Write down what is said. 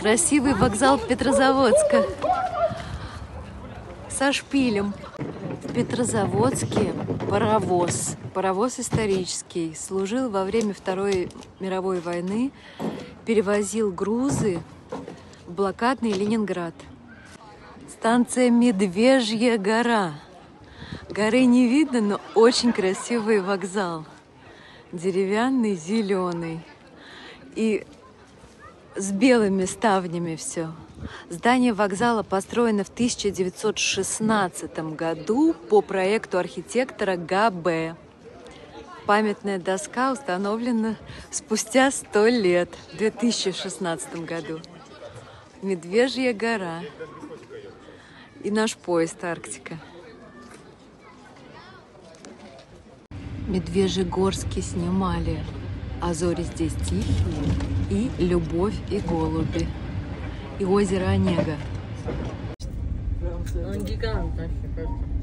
Красивый вокзал Петрозаводска со шпилем. В Петрозаводске паровоз. Паровоз исторический. Служил во время Второй мировой войны. Перевозил грузы в блокадный Ленинград. Станция Медвежья гора. Горы не видно, но очень красивый вокзал. Деревянный, зеленый. И с белыми ставнями все. Здание вокзала построено в 1916 году по проекту архитектора Г.Б. Памятная доска установлена спустя 100 лет, в 2016 году. Медвежья гора и наш поезд «Арктика». Медвежьегорске снимали «А зори здесь тихие» и «Любовь и голуби» и озеро Онега. Он гигант вообще.